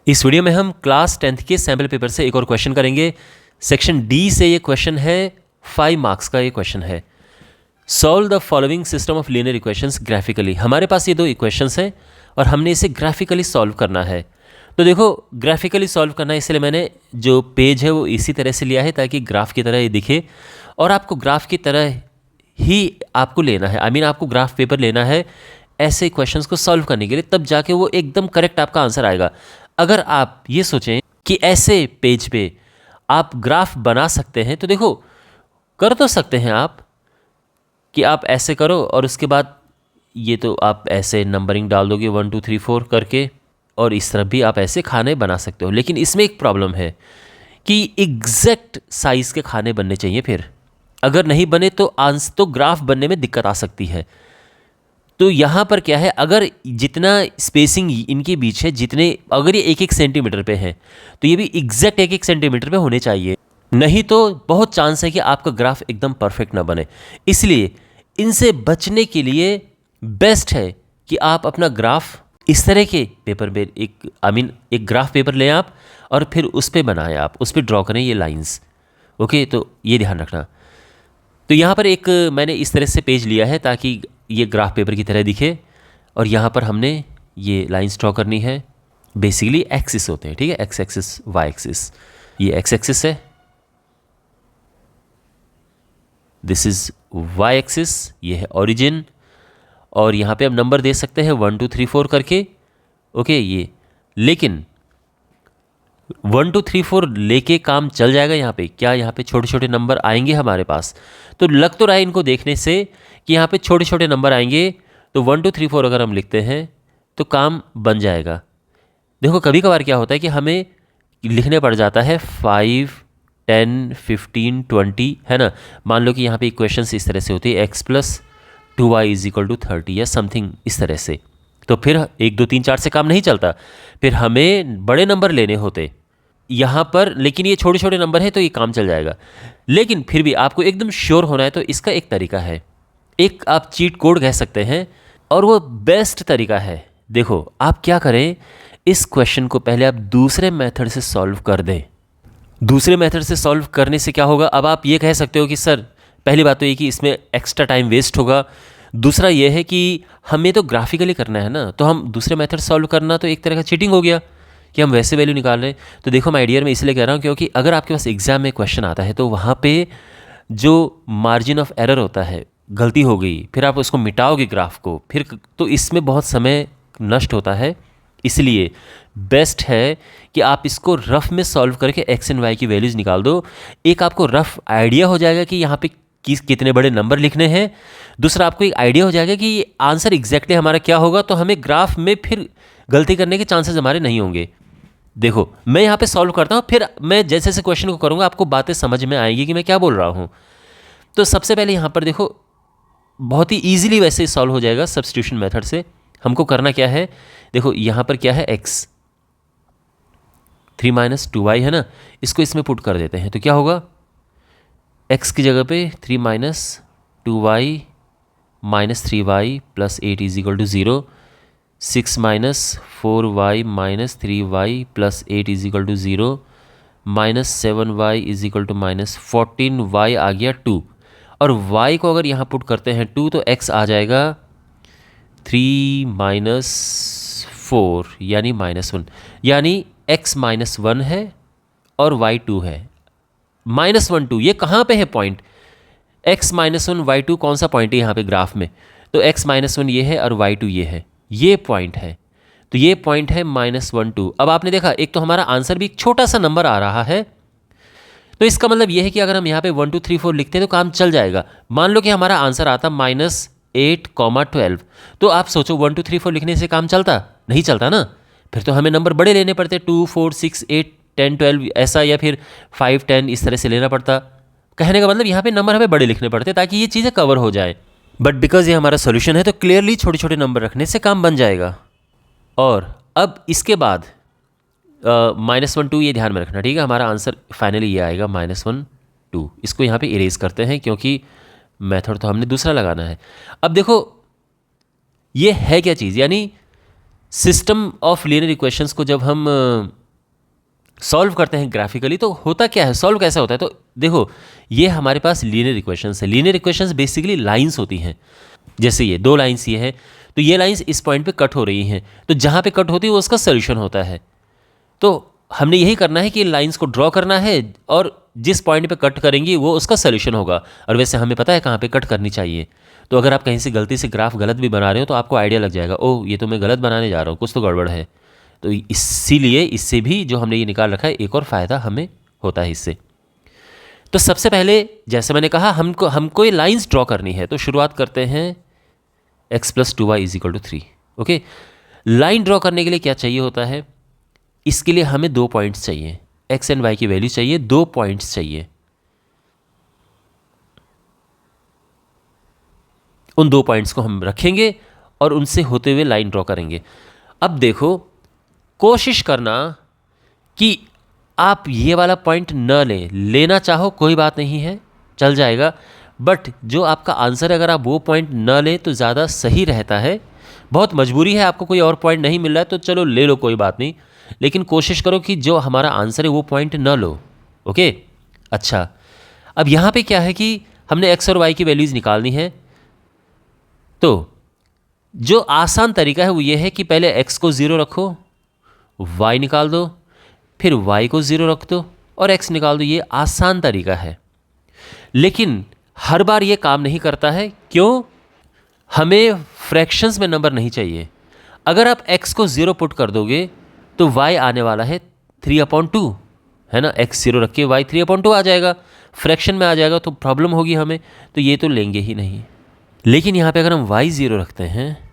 इस वीडियो में हम क्लास 10th के सैम्पल पेपर से एक और क्वेश्चन करेंगे। सेक्शन डी से ये क्वेश्चन है, 5 मार्क्स का ये क्वेश्चन है। Solve the following system of linear equations graphically. हमारे पास ये दो इक्वेशंस हैं और हमने इसे ग्राफिकली सॉल्व करना है। तो देखो, ग्राफिकली सॉल्व करना है, इसलिए मैंने जो पेज है वो इसी तरह से लिया है ताकि ग्राफ की तरह ये दिखे और आपको ग्राफ की तरह ही आपको लेना है। आपको ग्राफ पेपर लेना है ऐसे क्वेश्चंस को सॉल्व करने के लिए, तब जाके वो एकदम करेक्ट आपका आंसर आएगा। अगर आप ये सोचें कि ऐसे पेज पे आप ग्राफ बना सकते हैं, तो देखो कर तो सकते हैं आप कि आप ऐसे करो और उसके बाद ये तो आप ऐसे नंबरिंग डाल दोगे 1 2 3 4 करके, और इस तरफ भी आप ऐसे खाने बना सकते हो। लेकिन इसमें एक प्रॉब्लम है कि एग्जैक्ट साइज़ के खाने बनने चाहिए। फिर अगर नहीं बने तो ग्राफ बनने में दिक्कत आ सकती है। तो यहाँ पर क्या है, अगर जितना स्पेसिंग इनके बीच है, अगर ये 1-1 सेंटीमीटर पे है तो ये भी एग्जैक्ट 1-1 सेंटीमीटर पे होने चाहिए, नहीं तो बहुत चांस है कि आपका ग्राफ एकदम परफेक्ट ना बने। इसलिए इनसे बचने के लिए बेस्ट है कि आप अपना ग्राफ इस तरह के पेपर में एक ग्राफ पेपर लें आप और फिर उस पर बनाएं, आप उस पर ड्रॉ करें ये लाइंस। ओके, तो ये ध्यान रखना। तो यहाँ पर एक मैंने इस तरह से पेज लिया है ताकि ये ग्राफ पेपर की तरह दिखे, और यहाँ पर हमने ये लाइंस ड्रॉ करनी है। बेसिकली एक्सिस होते हैं, ठीक है, एक्स एक्सिस, वाई एक्सिस। ये एक्स एक्सिस है, दिस इज वाई एक्सिस, ये है ओरिजिन, और यहाँ पे हम नंबर दे सकते हैं 1 2 3 4 करके। ओके, ये लेकिन 1 2 3 4 लेके काम चल जाएगा। यहाँ पे क्या, यहाँ पे छोटे छोटे नंबर आएंगे हमारे पास? तो लग तो रहा है इनको देखने से कि यहाँ पे छोटे छोटे नंबर आएंगे, तो 1 2 3 4 अगर हम लिखते हैं तो काम बन जाएगा। देखो, कभी कभार क्या होता है कि हमें लिखने पड़ जाता है 5 10 15 20, है ना। मान लो कि यहाँ पे इक्वेशंस इस तरह से होती है, x + 2y = 30 या समथिंग इस तरह से। तो फिर 1 2 3 4 से काम नहीं चलता, फिर हमें बड़े नंबर लेने होते यहाँ पर। लेकिन ये छोटे छोटे नंबर है तो ये काम चल जाएगा। लेकिन फिर भी आपको एकदम श्योर होना है, तो इसका एक तरीका है, एक आप चीट कोड कह सकते हैं, और वो बेस्ट तरीका है। देखो, आप क्या करें, इस क्वेश्चन को पहले आप दूसरे मेथड से सॉल्व कर दें। दूसरे मेथड से सॉल्व करने से क्या होगा, अब आप ये कह सकते हो कि सर, पहली बात तो ये कि इसमें एक्स्ट्रा टाइम वेस्ट होगा। दूसरा ये है कि हमें तो ग्राफिकली करना है ना, तो हम दूसरे मेथड सॉल्व करना तो एक तरह का चीटिंग हो गया कि हम वैसे वैल्यू निकाल रहे हैं। तो देखो माय डियर, मैं इसलिए कह रहा हूँ क्योंकि अगर आपके पास एग्जाम में क्वेश्चन आता है तो वहाँ पे जो मार्जिन ऑफ एरर होता है, गलती हो गई, फिर आप उसको मिटाओगे ग्राफ को, फिर तो इसमें बहुत समय नष्ट होता है। इसलिए बेस्ट है कि आप इसको रफ में सॉल्व करके एक्स एंड वाई की वैल्यूज़ निकाल दो। एक आपको रफ आइडिया हो जाएगा कि यहाँ पे कितने बड़े नंबर लिखने हैं। दूसरा, आपको एक आइडिया हो जाएगा कि आंसर एग्जैक्टली हमारा क्या होगा, तो हमें ग्राफ में फिर गलती करने के चांसेस हमारे नहीं होंगे। देखो, मैं यहाँ पे सॉल्व करता हूँ, फिर मैं जैसे जैसे क्वेश्चन को करूँगा आपको बातें समझ में आएगी कि मैं क्या बोल रहा हूँ। तो सबसे पहले यहाँ पर देखो, बहुत ही ईजिली वैसे सॉल्व हो जाएगा सब्स्टिट्यूशन मेथड से। हमको करना क्या है, देखो यहाँ पर क्या है, x 3 - 2y है ना, इसको इसमें पुट कर देते हैं तो क्या होगा, x की जगह पे 3 - 2y - 3y + 8 = 0, 6 - 4y - 3y + 8 = 0, -7y = -14y आ गया 2, और y को अगर यहाँ पुट करते हैं 2 तो x आ जाएगा 3 - 4 यानी -1, यानी x -1 है और y 2 है। -1 2 ये कहाँ पे है पॉइंट, x -1 y 2 कौन सा पॉइंट है यहाँ पे ग्राफ में, तो x -1 ये है और y 2 ये है, ये पॉइंट है। तो ये पॉइंट है -1 2। अब आपने देखा, एक तो हमारा आंसर भी एक छोटा सा नंबर आ रहा है, तो इसका मतलब ये है कि अगर हम यहाँ पे 1 2 3 4 लिखते हैं तो काम चल जाएगा। मान लो कि हमारा आंसर आता -8, 12, तो आप सोचो 1 2 3 4 लिखने से काम चलता नहीं चलता ना, फिर तो हमें नंबर बड़े लेने पड़ते, 2 4 6 8 10 12 ऐसा, या फिर 5 10 इस तरह से लेना पड़ता। कहने का मतलब यहाँ पे नंबर हमें बड़े लिखने पड़ते ताकि ये चीज़ें कवर हो जाए। बट बिकॉज ये हमारा सोल्यूशन है तो क्लियरली छोटे छोटे नंबर रखने से काम बन जाएगा। और अब इसके बाद -1 2 ये ध्यान में रखना, ठीक है। हमारा आंसर फाइनली ये आएगा -1 2। इसको यहाँ पे इरेज करते हैं क्योंकि मेथड तो हमने दूसरा लगाना है। अब देखो ये है क्या चीज़, यानी सिस्टम ऑफ लीनियर इक्वेशंस को जब हम सॉल्व करते हैं ग्राफिकली तो होता क्या है, सॉल्व कैसा होता है, तो देखो ये हमारे पास लीनियर इक्वेशंस है। लीनियर इक्वेशंस बेसिकली लाइंस होती हैं, जैसे ये दो लाइंस ये है, तो ये लाइंस इस पॉइंट पे कट हो रही हैं, तो जहाँ पे कट होती है वो उसका सोल्यूशन होता है। तो हमने यही करना है कि लाइंस को ड्रॉ करना है और जिस पॉइंट पे कट करेंगी वो उसका सोल्यूशन होगा। और वैसे हमें पता है कहाँ पे कट करनी चाहिए, तो अगर आप कहीं से गलती से ग्राफ गलत भी बना रहे हो तो आपको आइडिया लग जाएगा, ओह ये तो मैं गलत बनाने जा रहा हूँ, कुछ तो गड़बड़ है। तो इसीलिए इससे भी जो हमने ये निकाल रखा है एक और फ़ायदा हमें होता है इससे। तो सबसे पहले जैसे मैंने कहा हमको ये लाइंस ड्रॉ करनी है, तो शुरुआत करते हैं x + 2y = 3। Okay, line draw करने के लिए क्या चाहिए होता है, इसके लिए हमें 2 पॉइंट्स चाहिए, x एंड y की वैल्यू चाहिए, 2 पॉइंट्स चाहिए। उन 2 पॉइंट्स को हम रखेंगे और उनसे होते हुए लाइन ड्रॉ करेंगे। अब देखो, कोशिश करना कि आप ये वाला पॉइंट न लेना चाहो कोई बात नहीं है, चल जाएगा, बट जो आपका आंसर है अगर आप वो पॉइंट न लें तो ज़्यादा सही रहता है। बहुत मजबूरी है, आपको कोई और पॉइंट नहीं मिल रहा है तो चलो ले लो, कोई बात नहीं, लेकिन कोशिश करो कि जो हमारा आंसर है वो पॉइंट न लो। ओके, अच्छा, अब यहाँ पे क्या है कि हमने x और y की वैल्यूज़ निकालनी है। तो जो आसान तरीका है वो ये है कि पहले x को 0 रखो, y निकाल दो, फिर y को 0 रख दो और x निकाल दो। ये आसान तरीका है, लेकिन हर बार ये काम नहीं करता है। क्यों? हमें फ्रैक्शंस में नंबर नहीं चाहिए। अगर आप x को 0 पुट कर दोगे तो y आने वाला है 3/2, है ना। x 0 रख के y 3/2 आ जाएगा, फ्रैक्शन में आ जाएगा, तो प्रॉब्लम होगी हमें, तो ये तो लेंगे ही नहीं। लेकिन यहाँ पे अगर हम y 0 रखते हैं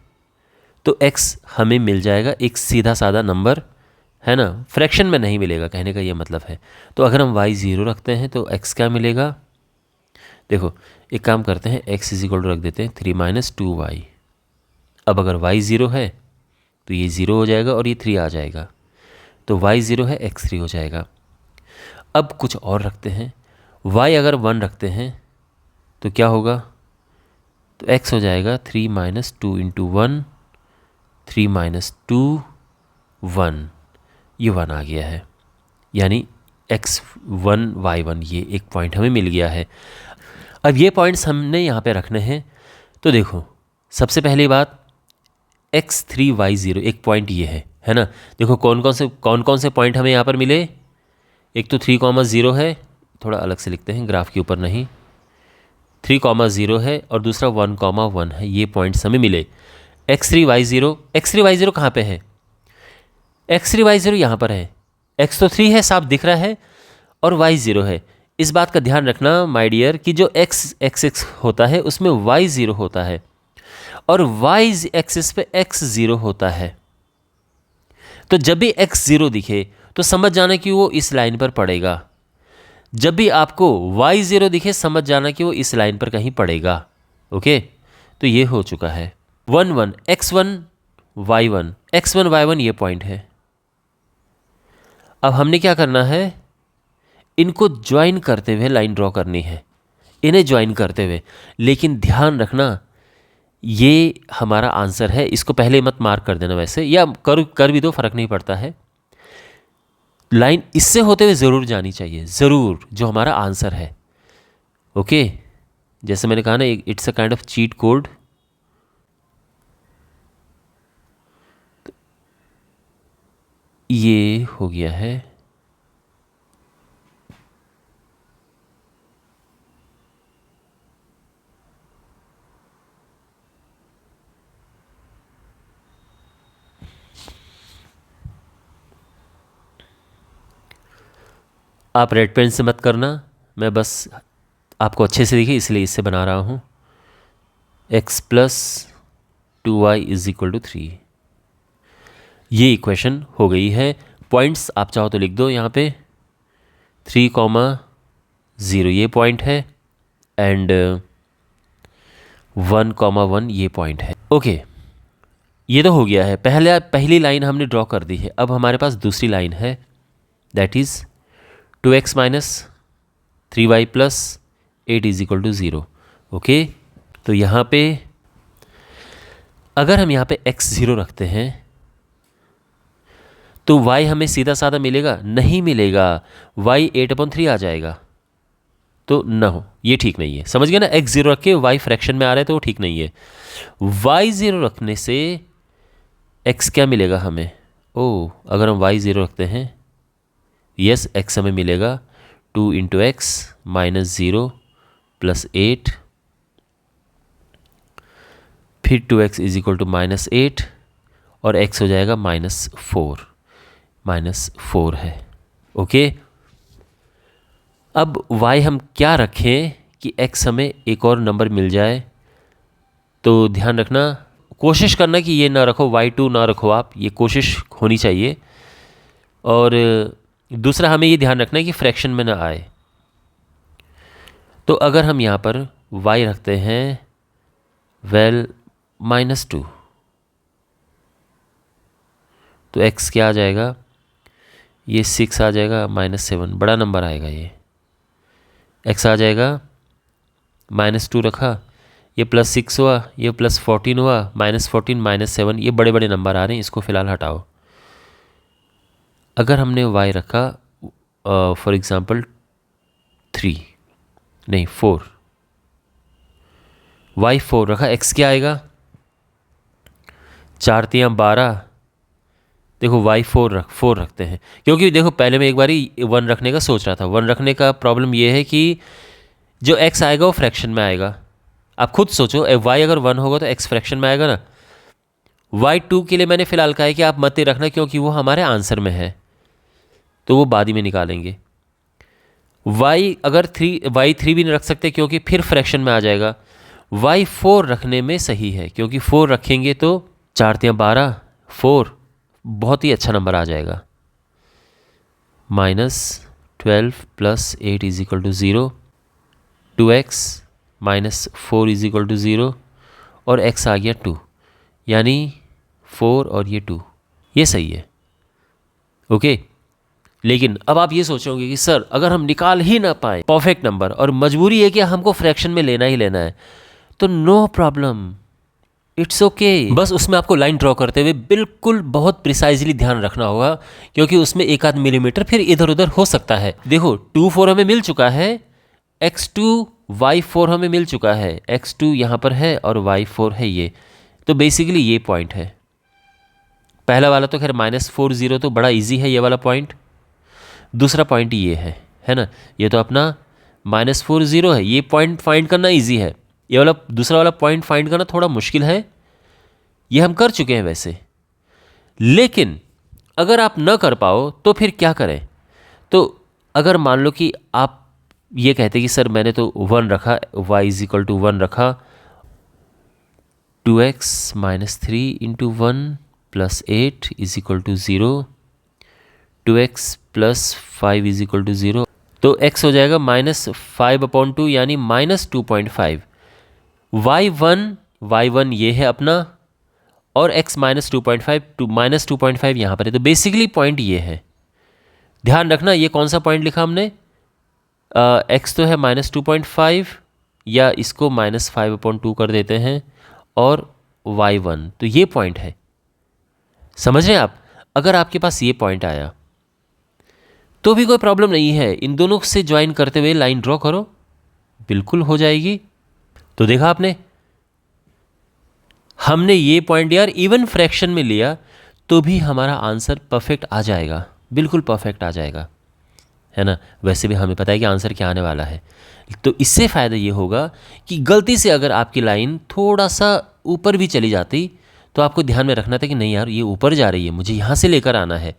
तो x हमें मिल जाएगा एक सीधा साधा नंबर, है ना, फ्रैक्शन में नहीं मिलेगा, कहने का ये मतलब है। तो अगर हम y 0 रखते हैं तो x क्या मिलेगा, देखो एक काम करते हैं, x = रख देते हैं 3 - 2y। अब अगर y 0 है तो ये 0 हो जाएगा और ये 3 आ जाएगा, तो y 0 है, x 3 हो जाएगा। अब कुछ और रखते हैं, y अगर 1 रखते हैं तो क्या होगा, तो x हो जाएगा 3 - 2 × 1, 3 - 2 1, ये 1 आ गया है, यानी x1 y1, ये एक पॉइंट हमें मिल गया है। अब ये पॉइंट्स हमने यहाँ पे रखने हैं। तो देखो सबसे पहली बात, x3 y0 एक पॉइंट ये है ना। देखो कौन कौन से पॉइंट हमें यहाँ पर मिले, एक तो 3, 0 है, थोड़ा अलग से लिखते हैं, ग्राफ के ऊपर नहीं, 3, 0 है और दूसरा 1, 1 है, ये पॉइंट्स हमें मिले। x3 y0 कहाँ पे है, x3 y0 यहाँ पर है, x तो 3 है, साफ दिख रहा है, और y 0 है। इस बात का ध्यान रखना माय डियर कि जो x होता है उसमें y 0 होता है और y एक्सिस पे x 0 होता है। तो जब भी x 0 दिखे तो समझ जाना कि वो इस लाइन पर पड़ेगा, जब भी आपको y 0 दिखे समझ जाना कि वो इस लाइन पर कहीं पड़ेगा। ओके, तो ये हो चुका है 1 1 x1 y1, x1 y1 ये पॉइंट है। अब हमने क्या करना है, इनको ज्वाइन करते हुए लाइन ड्रॉ करनी है, इन्हें ज्वाइन करते हुए, लेकिन ध्यान रखना ये हमारा आंसर है, इसको पहले मत मार्क कर देना वैसे, या कर भी दो, फर्क नहीं पड़ता है। लाइन इससे होते हुए ज़रूर जानी चाहिए, ज़रूर, जो हमारा आंसर है। ओके, जैसे मैंने कहा ना, it's a kind of cheat code. ये हो गया है, आप रेड पेन से मत करना, मैं बस आपको अच्छे से दिखे इसलिए इससे बना रहा हूँ। x + 2y = 3, ये इक्वेशन हो गई है। पॉइंट्स आप चाहो तो लिख दो यहाँ पे, 3, 0 ये पॉइंट है एंड 1, 1 ये पॉइंट है। ओके, ये तो हो गया है, पहली लाइन हमने ड्रॉ कर दी है। अब हमारे पास दूसरी लाइन है, that is 2x - 3y + 8 = 0। Okay, तो यहाँ पे अगर हम यहाँ पे x 0 रखते हैं तो y हमें सीधा साधा मिलेगा? नहीं मिलेगा, y 8/3 आ जाएगा। तो ना हो, ये ठीक नहीं है। समझ गए ना? x 0 रख के y फ्रैक्शन में आ रहा है तो वो ठीक नहीं है। y 0 रखने से x क्या मिलेगा हमें? ओ, अगर हम y 0 रखते हैं, यस, x हमें मिलेगा 2 इंटू एक्स माइनस 0 प्लस 8, फिर 2x इज इक्वल टू -8 और x हो जाएगा -4 है। ओके, अब y हम क्या रखें कि x हमें एक और नंबर मिल जाए? तो ध्यान रखना, कोशिश करना कि ये ना रखो, y2 ना रखो आप, ये कोशिश होनी चाहिए। और दूसरा हमें ये ध्यान रखना है कि फ्रैक्शन में ना आए। तो अगर हम यहाँ पर y रखते हैं -2, तो x क्या आ जाएगा? ये 6 आ जाएगा, -7, बड़ा नंबर आएगा ये। x आ जाएगा, -2 रखा, ये +6 हुआ, ये +14 हुआ, -14 -7, ये बड़े बड़े नंबर आ रहे हैं, इसको फ़िलहाल हटाओ। अगर हमने y रखा फॉर एग्ज़ाम्पल 4, y4 रखा, x क्या आएगा? 4 3 12। देखो y4 4 रखते हैं, क्योंकि देखो पहले मैं एक बारी 1 रखने का सोच रहा था। 1 रखने का प्रॉब्लम ये है कि जो x आएगा वो फ्रैक्शन में आएगा। आप खुद सोचो, y अगर 1 होगा तो x फ्रैक्शन में आएगा ना। y2 के लिए मैंने फ़िलहाल कहा है कि आप मत ही रखना, क्योंकि वो हमारे आंसर में है, तो वो बाद ही में निकालेंगे। y3 भी नहीं रख सकते, क्योंकि फिर फ्रैक्शन में आ जाएगा। y4 रखने में सही है, क्योंकि 4 रखेंगे तो 4 3 12, 4 बहुत ही अच्छा नंबर आ जाएगा। -12 + 8 = 0, 2x -4 = 0 और x आ गया 2, यानी 4 और ये 2, ये सही है। ओके, लेकिन अब आप ये सोचोगे कि सर अगर हम निकाल ही ना पाए परफेक्ट नंबर और मजबूरी है कि हमको फ्रैक्शन में लेना ही लेना है, तो नो प्रॉब्लम, इट्स ओके। बस उसमें आपको लाइन ड्रॉ करते हुए बिल्कुल बहुत प्रिसाइजली ध्यान रखना होगा, क्योंकि उसमें 1 आध मिलीमीटर फिर इधर उधर हो सकता है। देखो 2 4 हमें मिल चुका है, x2 y4 हमें मिल चुका है, x2 यहाँ पर है और y4 है ये, तो बेसिकली ये पॉइंट है। पहला वाला तो खैर -4 0 तो बड़ा इजी है ये वाला पॉइंट। दूसरा पॉइंट ये है ना, ये तो अपना -4 0 है, ये पॉइंट फाइंड करना इजी है। ये वाला दूसरा वाला पॉइंट फाइंड करना थोड़ा मुश्किल है, ये हम कर चुके हैं वैसे। लेकिन अगर आप न कर पाओ तो फिर क्या करें? तो अगर मान लो कि आप ये कहते कि सर मैंने तो 1 रखा, y = 1 रखा, 2x -3 × 1 + 8 = 0, 2x + 5 = 0, तो x हो जाएगा -5/2 यानी -2.5। y1 ये है अपना, और x -2.5 यहाँ पर है, तो बेसिकली पॉइंट ये है। ध्यान रखना ये कौन सा पॉइंट लिखा हमने, x तो है -2.5, या इसको -5/2 कर देते हैं, और y1 तो ये पॉइंट है। समझ रहे हैं आप? अगर आपके पास ये पॉइंट आया तो भी कोई प्रॉब्लम नहीं है, इन दोनों से ज्वाइन करते हुए लाइन ड्रॉ करो, बिल्कुल हो जाएगी। तो देखा आपने, हमने ये पॉइंट यार इवन फ्रैक्शन में लिया तो भी हमारा आंसर परफेक्ट आ जाएगा, बिल्कुल परफेक्ट आ जाएगा, है ना। वैसे भी हमें पता है कि आंसर क्या आने वाला है। तो इससे फ़ायदा ये होगा कि गलती से अगर आपकी लाइन थोड़ा सा ऊपर भी चली जाती तो आपको ध्यान में रखना था कि नहीं यार ये ऊपर जा रही है, मुझे यहाँ से लेकर आना है।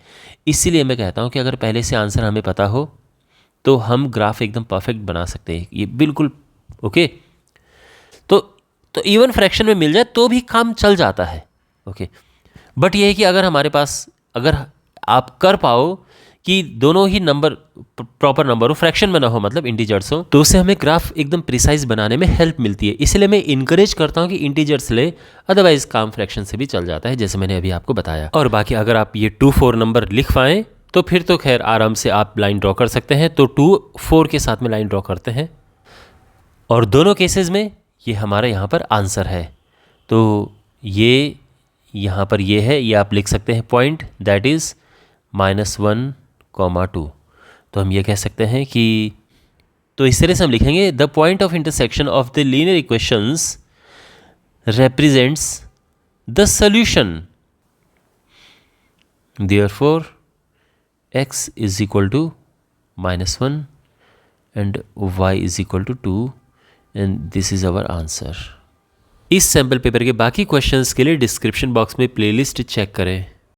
इसीलिए मैं कहता हूँ कि अगर पहले से आंसर हमें पता हो तो हम ग्राफ एकदम परफेक्ट बना सकते हैं, ये बिल्कुल ओके। तो इवन फ्रैक्शन में मिल जाए तो भी काम चल जाता है, ओके। बट ये है कि अगर हमारे पास, अगर आप कर पाओ कि दोनों ही नंबर प्रॉपर नंबर हो, फ्रैक्शन में ना हो, मतलब इंटीजर्स हो, तो उससे हमें ग्राफ एकदम प्रिसाइज बनाने में हेल्प मिलती है। इसलिए मैं इनकरेज करता हूँ कि इंटीजर्स ले, अदरवाइज काम फ्रैक्शन से भी चल जाता है, जैसे मैंने अभी आपको बताया। और बाकी अगर आप ये 2 4 नंबर लिख पाएँ तो फिर तो खैर आराम से आप लाइन ड्रॉ कर सकते हैं। तो 2 4 के साथ में लाइन ड्रॉ करते हैं, और दोनों केसेस में ये हमारा यहाँ पर आंसर है। तो ये यहाँ पर ये है, ये आप लिख सकते हैं पॉइंट, दैट इज़ -1, 2। तो हम ये कह सकते हैं कि तो इस तरह से हम लिखेंगे the point of intersection of the linear equations represents the solution. Therefore, x is equal to -1 and y is equal to 2 and this is our answer. इस सैम्पल पेपर के बाकी क्वेश्चंस के लिए डिस्क्रिप्शन बॉक्स में playlist check करें.